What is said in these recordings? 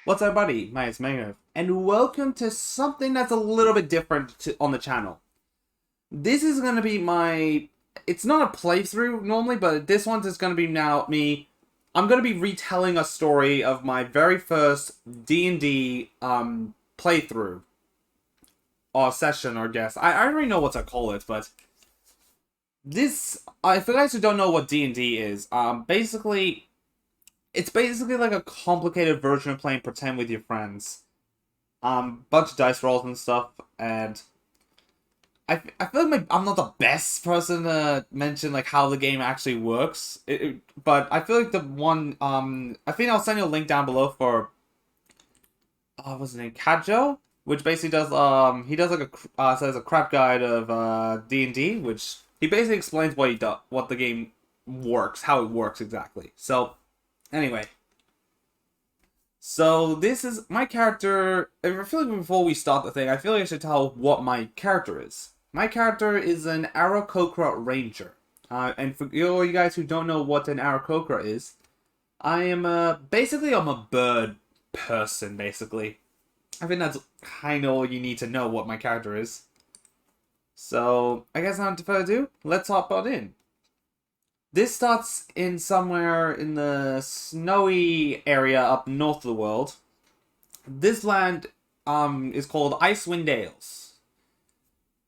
What's up, buddy? My name's Mango, and welcome to something that's a little bit different on the channel. This is going to be my... It's not a playthrough normally, but this one's is going to be now me... I'm going to be retelling a story of my very first D&D playthrough. Or session, or guess. I don't really know what to call it, but... This... for you guys who don't know what D&D is, basically... It's basically like a complicated version of playing pretend with your friends. Bunch of dice rolls and stuff, and I feel like I'm not the best person to mention like how the game actually works. But I feel like the one I think I'll send you a link down below for what's his name, Kajo, which basically does he does like a says a crap guide of D&D, which he basically explains what the game works, how it works exactly. So. Anyway, so this is my character. I feel like before we start the thing, I feel like I should tell what my character is. My character is an Aarakocra Ranger. And for all you guys who don't know what an Aarakocra is, I am basically I'm a bird person, basically. I think that's kind of all you need to know what my character is. So, I guess not further ado, let's hop on in. This starts in somewhere in the snowy area up north of the world. This land is called Icewind Dales.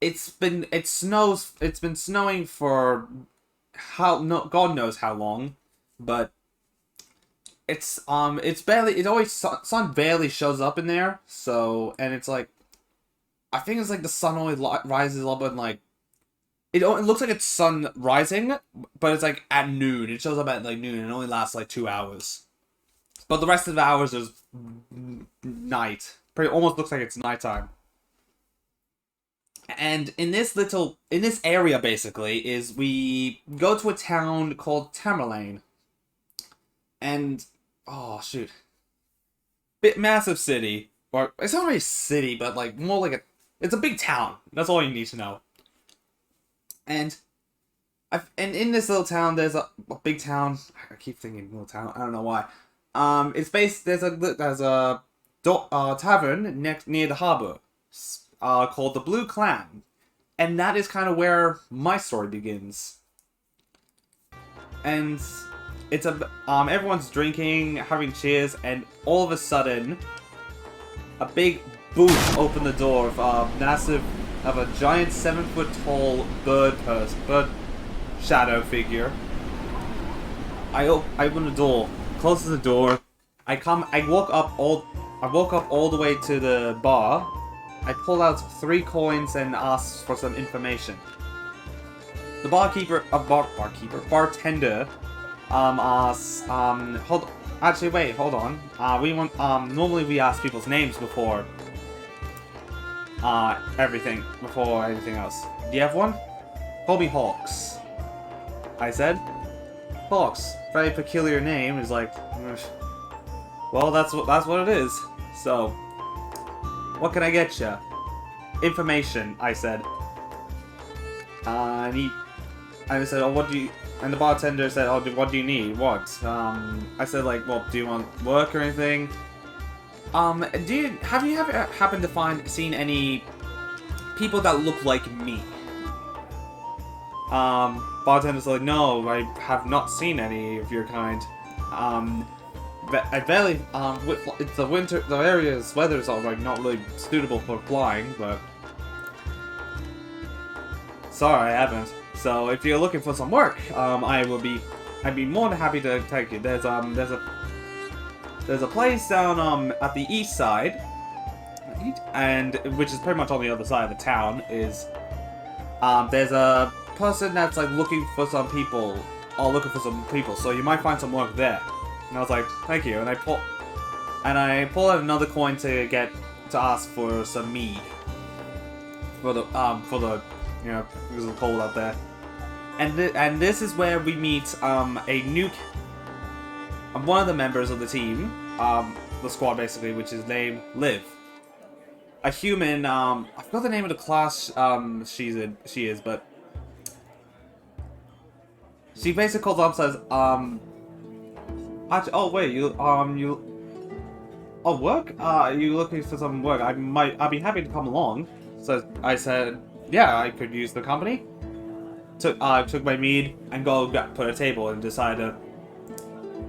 It's been snowing for God knows how long, but sun barely shows up in there. So, and it's like I think it's like the sun only rises up in like it looks like it's sun rising, but it's like at noon. It shows up at like noon and it only lasts like 2 hours. But the rest of the hours is night. Almost looks like it's nighttime. And in this area basically is we go to a town called Tamerlane. And oh shoot. Massive city. Or it's not really a city, but like more like it's a big town. That's all you need to know. And in this little town, there's a big town. I keep thinking little town. I don't know why. There's a tavern near the harbor, called the Blue Clan, and that is kind of where my story begins. And it's everyone's drinking, having cheers, and all of a sudden, a big boot opened the door of a giant 7-foot-tall bird shadow figure. I open the door, closes the door. I woke up all the way to the bar. I pull out 3 coins and ask for some information. The bartender asks hold on. Normally we ask people's names before before anything else. Do you have one? Call me Hawks. I said. Hawks, very peculiar name. Is like, well, that's what it is. So, what can I get you? Information. I said. And I said, oh, what do you? And the bartender said, oh, what do you need? What? I said, like, well, do you want work or anything? Have you ever happened to seen any people that look like me? Bartender's like, no, I have not seen any of your kind. I barely, it's the winter, the area's weather's all like not really suitable for flying, but sorry, I haven't. So if you're looking for some work, I'd be more than happy to take you. There's a place down at the east side, and which is pretty much on the other side of the town. Is there's a person that's like looking for some people, so you might find some work there. And I was like, thank you, and I pull out another coin to ask for some mead for the you know, because it's cold out there. And this is where we meet one of the members of the team, the squad basically, which is named Liv. A human, I forgot the name of the class she is, but she basically calls up and says, actually, oh wait, oh, work? Are you looking for some work? I'd be happy to come along. So I said, yeah, I could use the company. Took my mead and put a table and decided to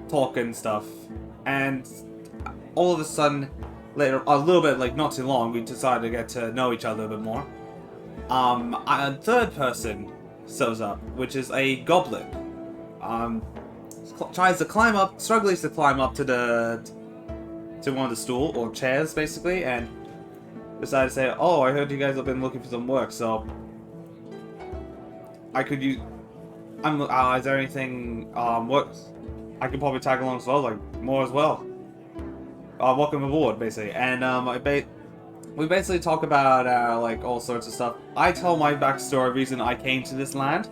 talk and stuff. And all of a sudden, later, a little bit, like not too long, we decided to get to know each other a bit more. A third person shows up, which is a goblin. Tries to climb up, struggles to climb up to one of the stool or chairs, basically, and decided to say, "Oh, I heard you guys have been looking for some work, so I could use. Is there anything work? I could probably tag along as well, like more as well. Welcome aboard, basically." And we basically talk about like all sorts of stuff. I tell my backstory. Reason I came to this land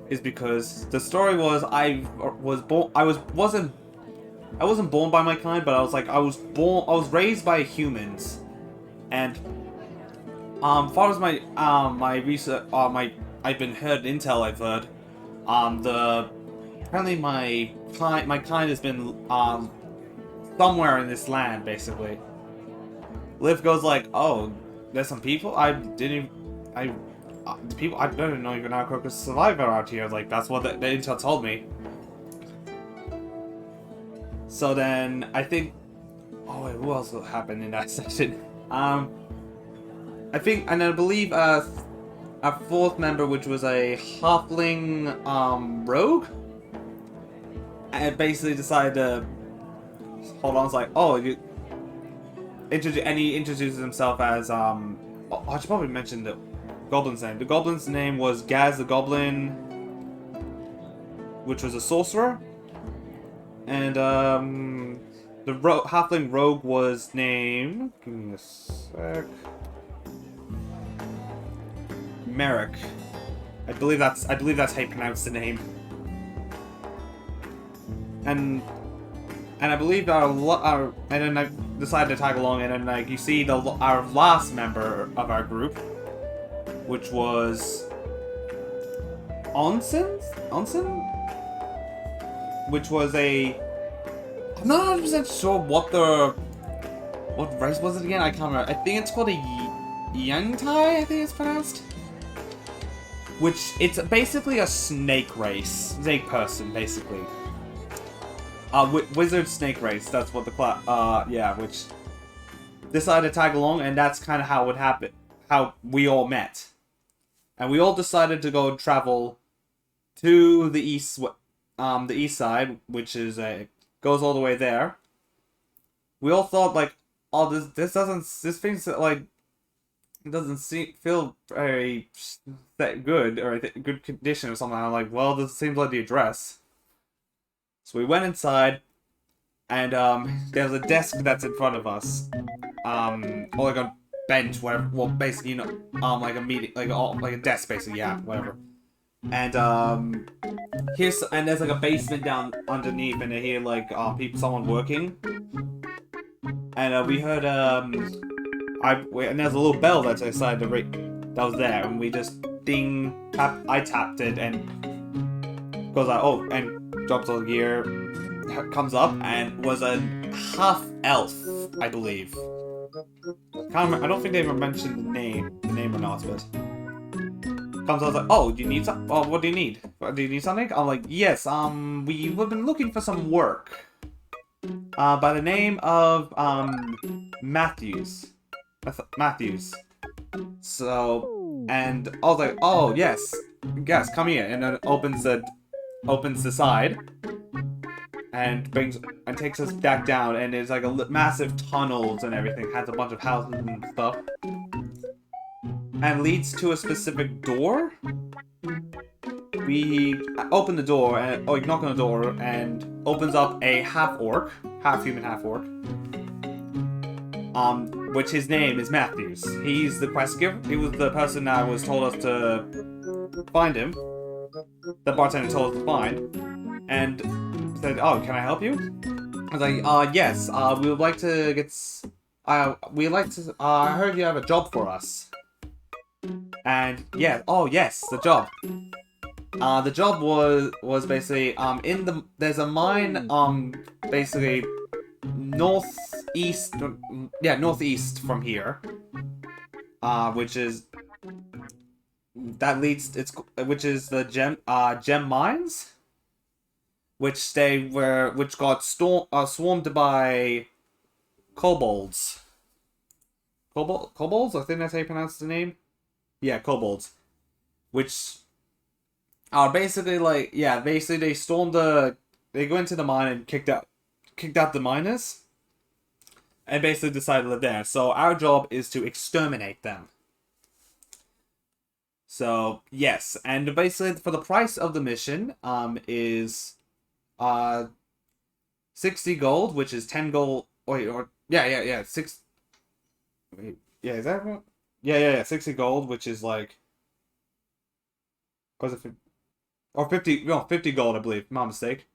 is because the story was I wasn't born by my kind, but I was raised by humans, and far as my research, I've been heard intel I've heard, apparently my kind has been somewhere in this land, basically. Liv goes like, oh, there's some people I don't even know even how Crocus survivor out here. Like, that's what the intel told me. So then I think, oh wait, what else happened in that session? I believe a fourth member, which was a halfling rogue, and basically decided to hold on. It's like, oh, he introduces himself as I should probably mention the goblin's name. The goblin's name was Gaz the Goblin, which was a sorcerer, and the halfling rogue was named, give me a sec, Merrick. I believe that's how you pronounce the name. And I believe and then I decided to tag along, and then like you see our last member of our group, which was Onsen, which was I'm not 100% sure what race was it again. I can't remember. I think it's called a Yangtai. I think it's pronounced. Which it's basically a snake person, basically. Wizard snake race. That's what the which decided to tag along, and that's kind of how it happened. How we all met, and we all decided to go travel to the east side, which is goes all the way there. We all thought like, oh, this thing's like, it doesn't feel very good or good condition or something. I'm like, well, this seems like the address. So we went inside, and there's a desk that's in front of us, or like a bench, whatever. Well, basically, like a meeting, like a desk, basically, yeah, whatever. And and there's like a basement down underneath, and they hear like someone working, and we heard and there's a little bell that's outside the that was there, and we just I tapped it, and goes like, oh, and drops all the gear, comes up, and was a half elf, I believe. I don't think they ever mentioned the name or not, but comes out like, oh, do you need some? Oh, what do you need? Do you need something? I'm like, yes. We've been looking for some work. By the name of Matthews. So, and I was like, oh yes, come here, and then opens the side, and takes us back down, and there's like a massive tunnels and everything, has a bunch of houses and stuff, and leads to a specific door. We open the door, and knock on the door, and opens up a half human, half orc. Which his name is Matthews. He's the quest giver. He was the person that was told us to find him. The bartender told us to find, and said, "Oh, can I help you?" I was like, "Yes. We would like to get. We'd like to. I heard you have a job for us." And yeah. Oh yes, the job. The job was basically there's a mine basically northeast, yeah, northeast from here. Which is which is the gem mines, which got swarmed by kobolds. Kobolds? I think that's how you pronounce the name. Yeah, kobolds. Which are basically basically they go into the mine and kicked out the miners, and basically decided to live there. So our job is to exterminate them. So yes, and basically for the price of the mission is 60 gold, which is 10 gold. Wait, or yeah, 6. Wait, yeah, is that what? Yeah, 60 gold, which is like, was it 50, or 50? No, 50 gold, I believe. My mistake.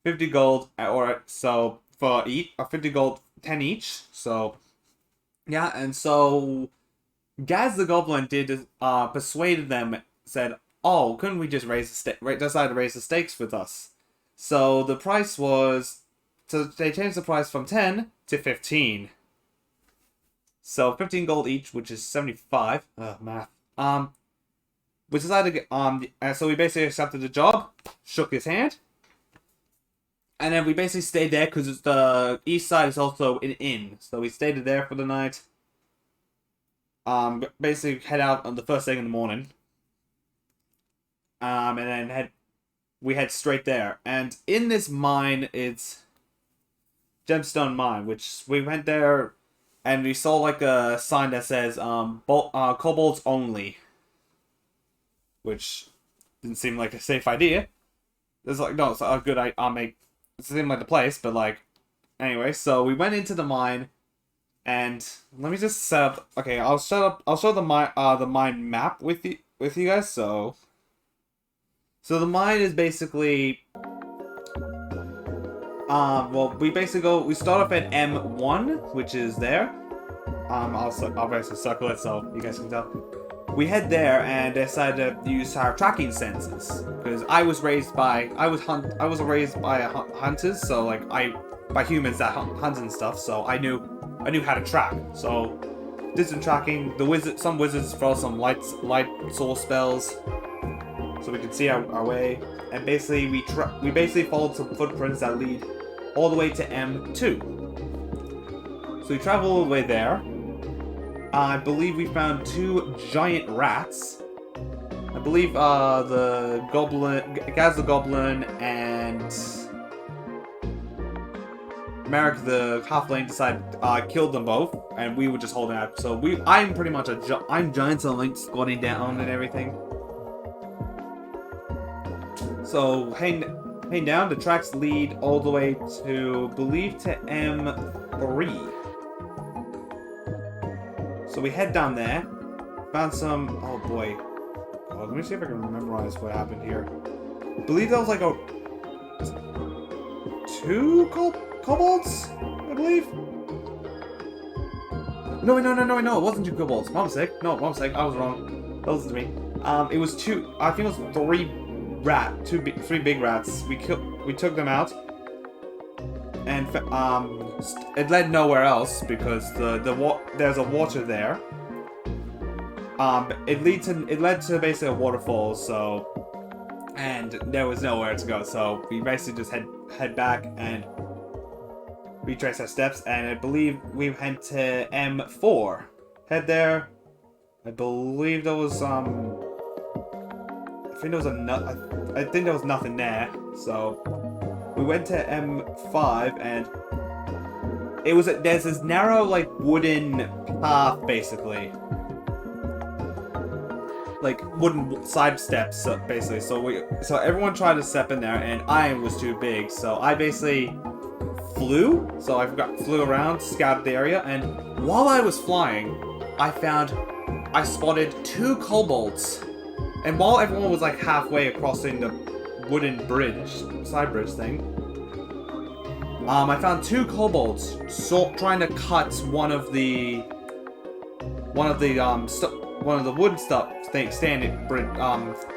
50 gold, or so for each, or 50 gold, 10 each. So yeah, and so Gaz the Goblin persuaded them, said, "Oh, couldn't we just decide to raise the stakes with us?" So the price was, so they changed the price from 10 to 15. So 15 gold each, which is 75. Math. We decided to get, so we basically accepted the job, shook his hand, and then we basically stayed there because the east side is also an inn. So we stayed there for the night. Basically head out on the first thing in the morning. And then we head straight there. And in this mine, it's Gemstone Mine, which we went there and we saw like a sign that says kobolds only, which didn't seem like a safe idea. It's like, no, it's a good it seemed like the place, but like, anyway, so we went into the mine. And let me just set up. Okay, I'll show the mine map with you guys. So the mine is basically well, we start off at M1, which is there. I'll basically circle it so you guys can tell. We head there and decided to use our tracking senses because I was raised by hunters, so like by humans that hunt and stuff. So I knew how to track. So distance tracking. Some wizards throw some light source spells, so we can see our way. And basically we basically followed some footprints that lead all the way to M2. So we travel all the way there. I believe we found 2 giant rats. I believe Gaz the Goblin and Merrick the Halfling killed them both, and we were just holding out. So I'm pretty much I'm giant, so I'm like squatting down and everything. So hang down. The tracks lead all the way to M3. So we head down there. Found some. Oh boy. Oh, let me see if I can memorize what happened here. I believe that was like 2 kobolds, I believe. No, it wasn't 2 kobolds. My mistake. I was wrong. That was me. It was 2. I think it was 3 big rats. We took them out, and it led nowhere else because there's a water there. It led to basically a waterfall. So, and there was nowhere to go. So we basically just head back and retrace our steps, and I believe we went to M4. Head there. I believe there was I think there was nothing there. So we went to M5, and there's this narrow like wooden path basically. Like wooden side steps basically. So everyone tried to step in there, and I was too big. So I basically flew. So I flew around, scouted the area, and while I was flying, I spotted 2 kobolds. And while everyone was like halfway crossing the wooden side bridge thing, I found 2 kobolds trying to cut one of the wood standing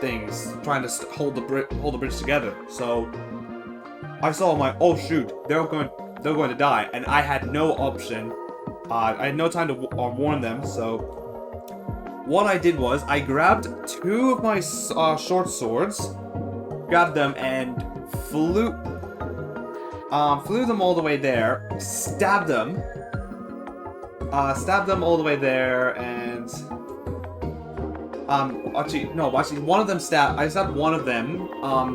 things, trying to hold the bridge together. So I saw, I'm like, oh shoot, they're going they were going to die, and I had no option. I had no time to warn them, so what I did was I grabbed two of my short swords, grabbed them and flew them all the way there, stabbed them all the way there, and actually one of them I stabbed one of them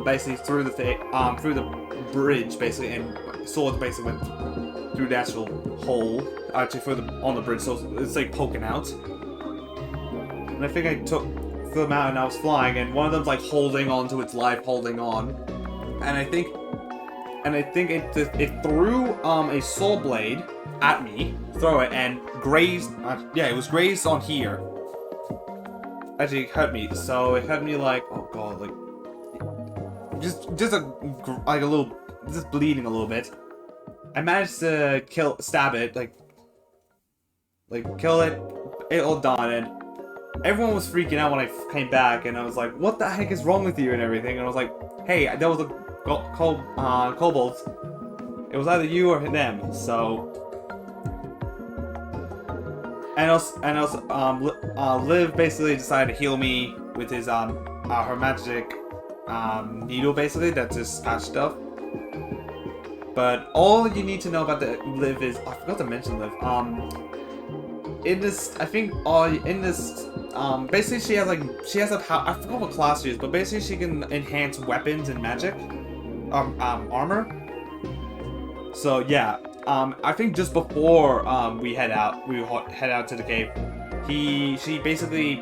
basically through the bridge basically, and sword basically went through the actual hole actually on the bridge, so it's like poking out. And I think I threw them out and I was flying, and one of them's like holding on to its life, holding on, and I think it threw a soul blade at me, throw it, and grazed. Yeah, it was grazed on here. Actually, it hurt me. So it hurt me like, oh god, like just a little, just bleeding a little bit. I managed to stab it, like kill it. It all died, and everyone was freaking out when I came back, and I was like, "What the heck is wrong with you?" and everything. And I was like, "Hey, there was a kobolds. It was either you or them." So. And also, Liv basically decided to heal me with his her magic needle, basically that just patched stuff. But all you need to know about the Liv is, I forgot to mention Liv. In this, basically she has a power. I forgot what class she is, but basically she can enhance weapons and magic, armor. So yeah. I think just before we head out to the cave, she basically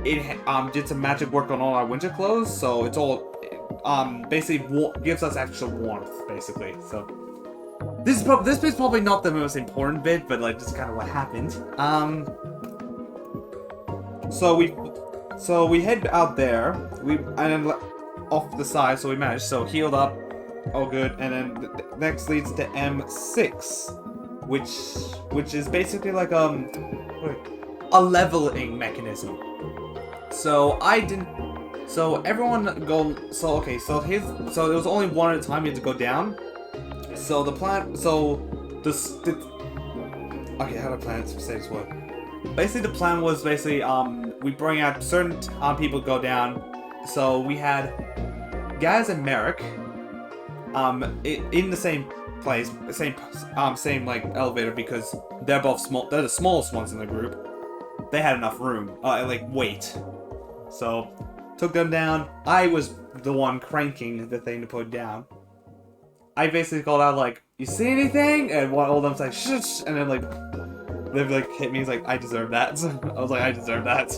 did some magic work on all our winter clothes, so it's all basically gives us extra warmth, basically. So this bit's probably not the most important bit, but like just kind of what happened. So we head out there, and then off the side, so we managed, so healed up. Oh, good. And then the next leads to M6, which is basically like a leveling mechanism. So everyone go. So okay. So there was only one at a time. You had to go down. So the plan. So okay. How do I plan to say this word? Basically, the plan was basically we bring out certain people go down. So we had Gaz and Merrick. In the same place, same like elevator, because they're both small. They're the smallest ones in the group. They had enough room, like weight. So took them down. I was the one cranking the thing to put down. I basically called out like, "You see anything?" And one of them's like, "Shh," and then like, they like hit me. He's like, "I deserve that." So I was like, "I deserve that."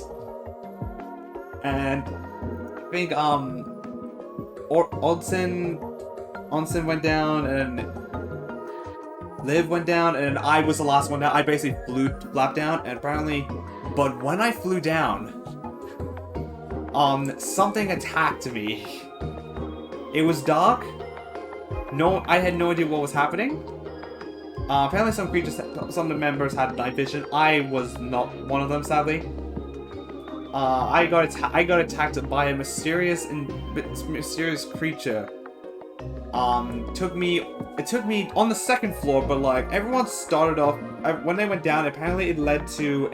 And I think Onsen went down, and Liv went down, and I was the last one down. I basically flapped down, and apparently, but when I flew down, something attacked me. It was dark. I had no idea what was happening. Apparently some of the members had night vision. I was not one of them, sadly. I got attacked by a mysterious creature. It took me on the second floor, but like everyone started off when they went down. Apparently it led to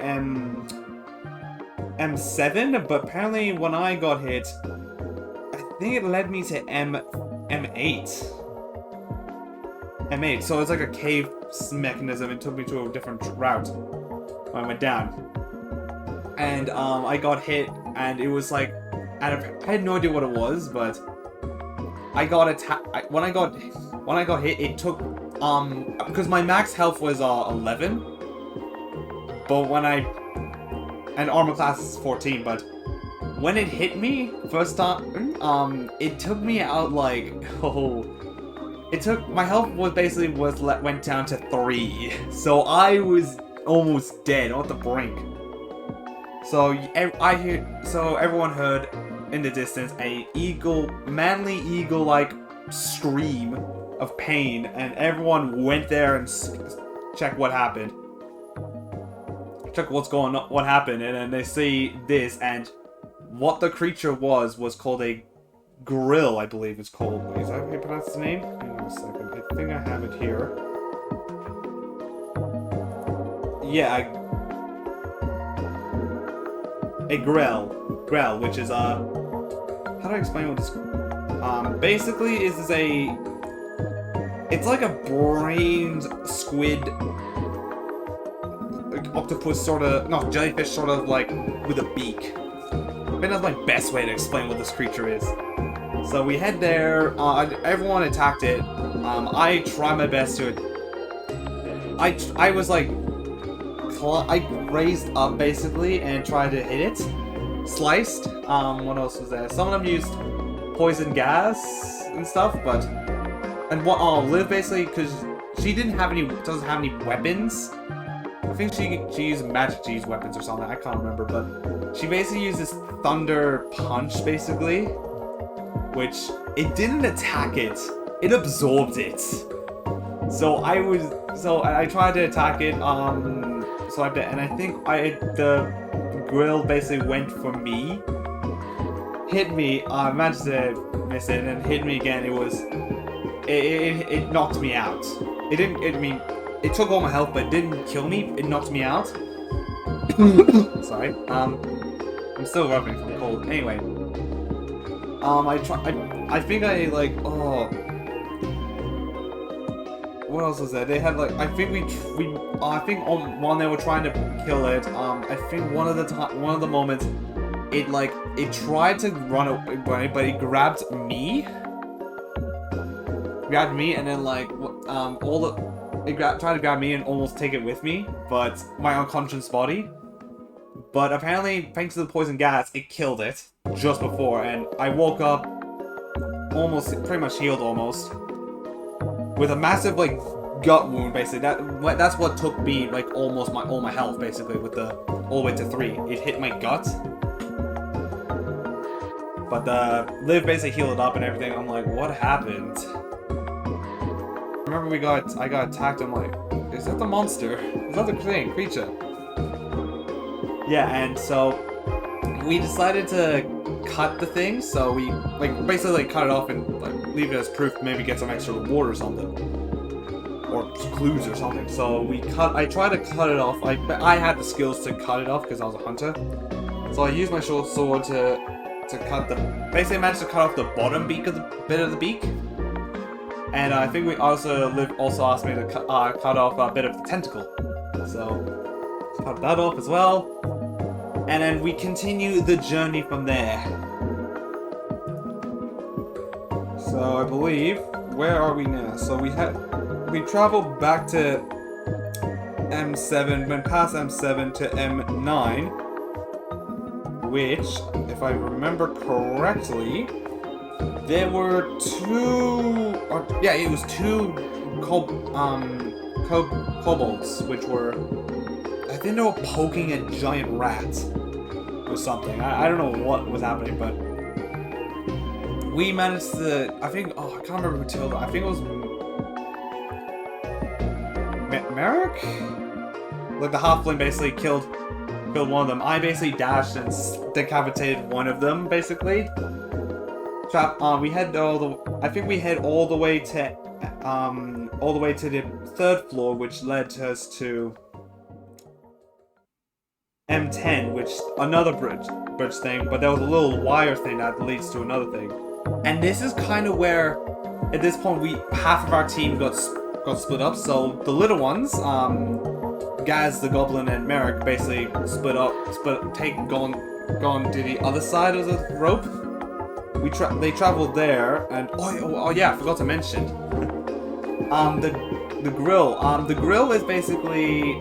M7, but apparently when I got hit, I think it led me to M8. M8. So it's like a cave mechanism. It took me to a different route when I went down, and I got hit, and it was like, I had no idea what it was, but I got attacked. When I got hit, it took because my max health was 11, but and armor class is 14. But when it hit me first time, it took me out like my health went down to 3, so I was almost dead on the brink. So everyone heard in the distance a manly eagle-like scream of pain, and everyone went there and checked what happened. Check what happened, and then they see this, and what the creature was called a grill, I believe it's called. Wait, is that how you pronounce the name? Hang on a second. I think I have it here. Yeah, a Grell, which is how do I explain what this? Basically, it's like a brained squid, like octopus sort of, no, jellyfish sort of like with a beak. I think that's my best way to explain what this creature is. So we head there. Everyone attacked it. I try my best to. I was like, I raised up basically and tried to hit it. Sliced. What else was there? Some of them used poison gas and stuff, but Liv basically, because she doesn't have any weapons. I think she used magic to use weapons or something. I can't remember, but she basically used this thunder punch basically, which it didn't attack it. It absorbed it. So I tried to attack it. And I think the grill basically went for me, hit me. I managed to miss it, and then hit me again. It knocked me out. It didn't. It took all my health, but it didn't kill me. It knocked me out. Sorry. I'm still recovering from cold. Anyway. I think I like. Oh. What else was there? They had like. I think when they were trying to kill it. I think one of the moments, it tried to run away, but it grabbed me. Grabbed me, and then like tried to grab me and almost take it with me, but my unconscious body. But apparently, thanks to the poison gas, it killed it just before, and I woke up pretty much healed almost, with a massive like gut wound. Basically, that's what took me like almost all my health basically, with all the way to 3. It hit my gut. But Liv basically healed it up and everything. I'm like, what happened? Remember I got attacked. I'm like, is that the monster? Is that the creature? Yeah, and so we decided to cut the thing. So we basically cut it off and leave it as proof. Maybe get some extra reward or something, or clues or something. So I tried to cut it off. I had the skills to cut it off because I was a hunter. So I used my short sword to cut basically managed to cut off the bottom bit of the beak. And I think Liv also asked me to cut off a bit of the tentacle. So, cut that off as well. And then we continue the journey from there. So I believe, where are we now? So we traveled back to M7, went past M7 to M9, which, if I remember correctly, there were it was two kobolds, which were, I think they were poking a giant rat or something. I don't know what was happening, but we managed to, I can't remember who killed it. I think it was Merrick? Like the halfling basically killed one of them. I basically dashed and decapitated one of them, basically. We head I think we head all the way to the 3rd floor, which led us to M10, which another bridge thing, but there was a little wire thing that leads to another thing. And this is kind of where, at this point, half of our team got split up. So the little ones, Gaz the Goblin and Merrick, basically split up, gone to the other side of the rope. They traveled there, and oh yeah, I forgot to mention the grill. The grill is basically,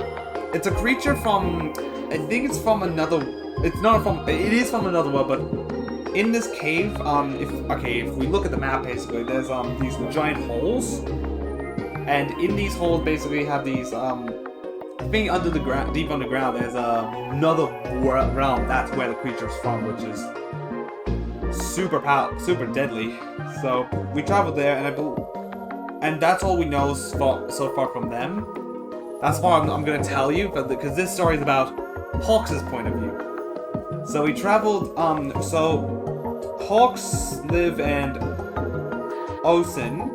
it's a creature from, I think it's from another. It is from another world, but in this cave, if we look at the map, basically there's these giant holes, and in these holes basically have these I think under the ground, deep underground, there's another realm. That's where the creature's from, which is super deadly. So we traveled there, and that's all we know so far from them. That's why I'm gonna tell you, because this story is about Hawks' point of view. So we traveled. So Hawks, Liv, and Onsen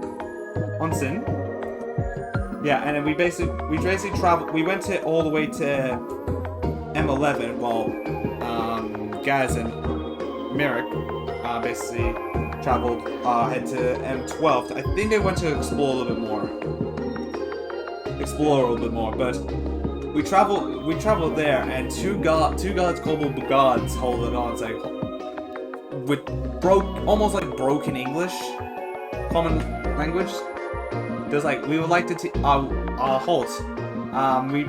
Yeah, and then we basically traveled. We went to all the way to M11. Well, Gaz and Merrick basically traveled head to M12. I think they went to explore a little bit more. But we traveled there, and two guards called guards holding on, like with almost like broken English, common language. There's like, we would like to halt. We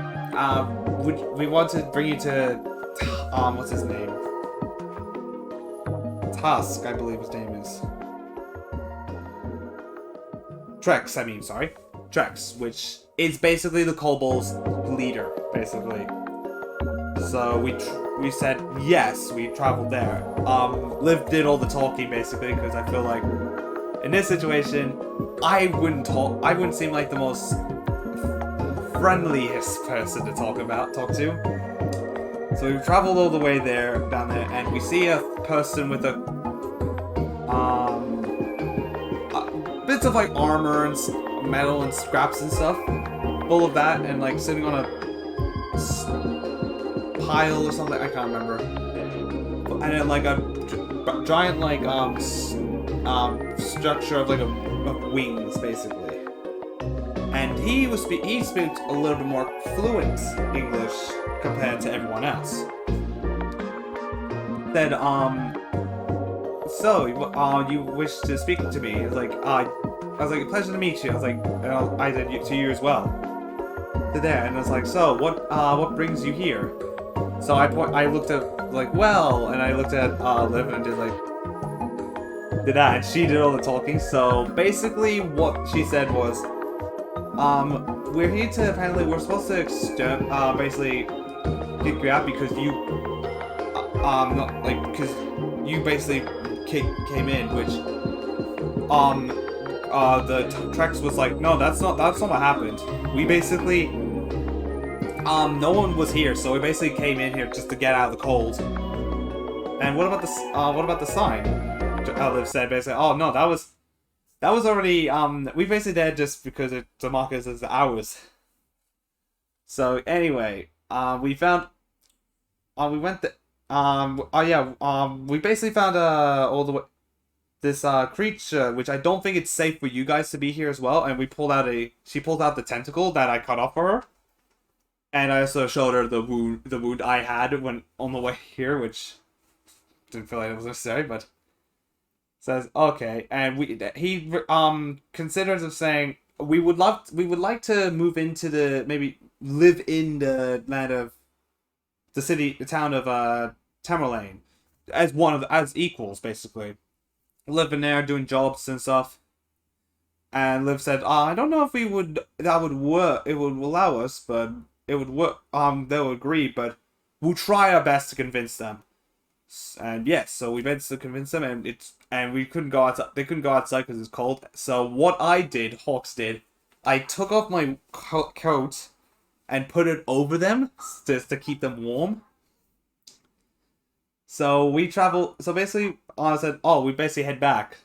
want to bring you to what's his name? Tusk, I believe his name is. Trex, I mean, sorry. Trex, which is basically the Kobold's leader, basically. So we said yes, we traveled there. Liv did all the talking, basically, because I feel like in this situation, I wouldn't seem like the most friendliest person to talk to. So we traveled all the way down there, and we see a person with bits of like armor and metal and scraps and stuff, full of that, and like sitting on a pile or something. I can't remember. And then like a giant like structure of like of wings, basically. And he spoke a little bit more fluent English compared to everyone else. Said, so, you wish to speak to me? I was like, pleasure to meet you. I was like, and I said to you as well. To there, and I was like, so, what brings you here? So I looked at, like, well, and I looked at, Liv and did that, and she did all the talking. So basically what she said was, we're here to, apparently, we're supposed to basically kick you out because you, because you basically came in, which, the Trex was like, no, that's not what happened. We basically, no one was here, so we basically came in here just to get out of the cold. And what about the sign? Liv said basically, oh no, that was already, we basically did just because to mark us as ours. So anyway, we found, we went we basically found all the way this creature, which I don't think it's safe for you guys to be here as well. And she pulled out the tentacle that I cut off for her, and I also showed her the wound I had when on the way here, which didn't feel like it was necessary, but says okay. And he considers of saying we would like to move into maybe live in the land of the town of Tamerlane as equals, basically. Living there, doing jobs and stuff. And Liv said, I don't know if that would work, it would allow us, but it would work, they'll agree, but we'll try our best to convince them. And yes, so we managed to convince them, and we couldn't go outside, they couldn't go outside because it's cold. So what Hawks did, I took off my coat and put it over them just to keep them warm. So we travel. So basically, I said, "Oh, we basically head back."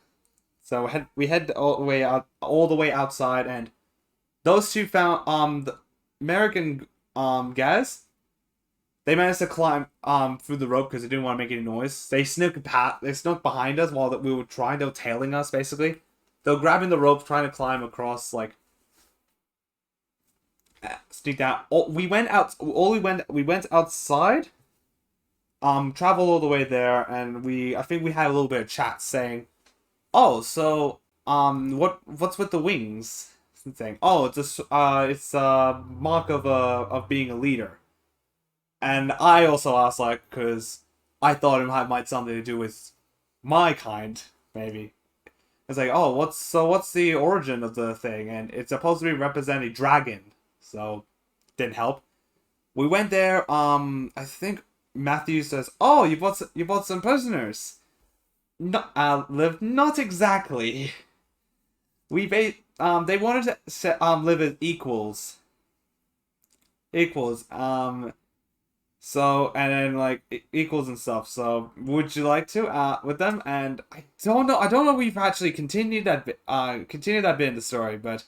So we head all the way outside, and those two found the American Gaz. They managed to climb through the rope because they didn't want to make any noise. They snuck behind us while we were trying. They were tailing us basically. They were grabbing the rope, trying to climb across, like sneak down. We went outside. Traveled all the way there, and I think we had a little bit of chat saying, oh, so what's with the wings? Saying, oh, it's a mark of being a leader. And I also asked, like, because I thought it might something to do with my kind, maybe. It's like, oh, what's the origin of the thing? And it's supposed to be represent a dragon, so didn't help. We went there. I think Matthew says, "Oh, you bought some prisoners." No, Liv, not exactly. They wanted to live as equals. So, and then like equals and stuff. So, would you like to with them? And I don't know if we've actually continued that bit in the story, but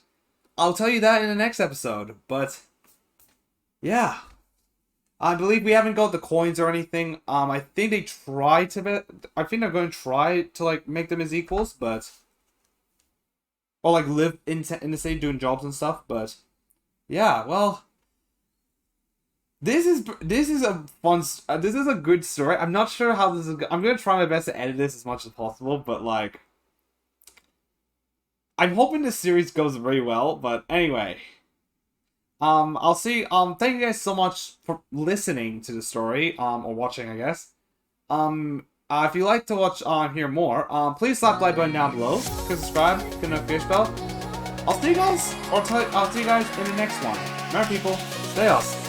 I'll tell you that in the next episode. But yeah, I believe we haven't got the coins or anything. I think they try to. I think they're going to try to like make them as equals, but or like live in the city doing jobs and stuff. But yeah, well. This is a fun. This is a good story. I'm not sure how this is. I'm gonna try my best to edit this as much as possible, but like, I'm hoping this series goes very well. But anyway, I'll see. Thank you guys so much for listening to the story. Or watching, I guess. If you like to watch, hear more, please slap the like button down below. Subscribe, hit the notification bell. I'll see you guys, I'll see you guys in the next one. Remember, people, stay awesome.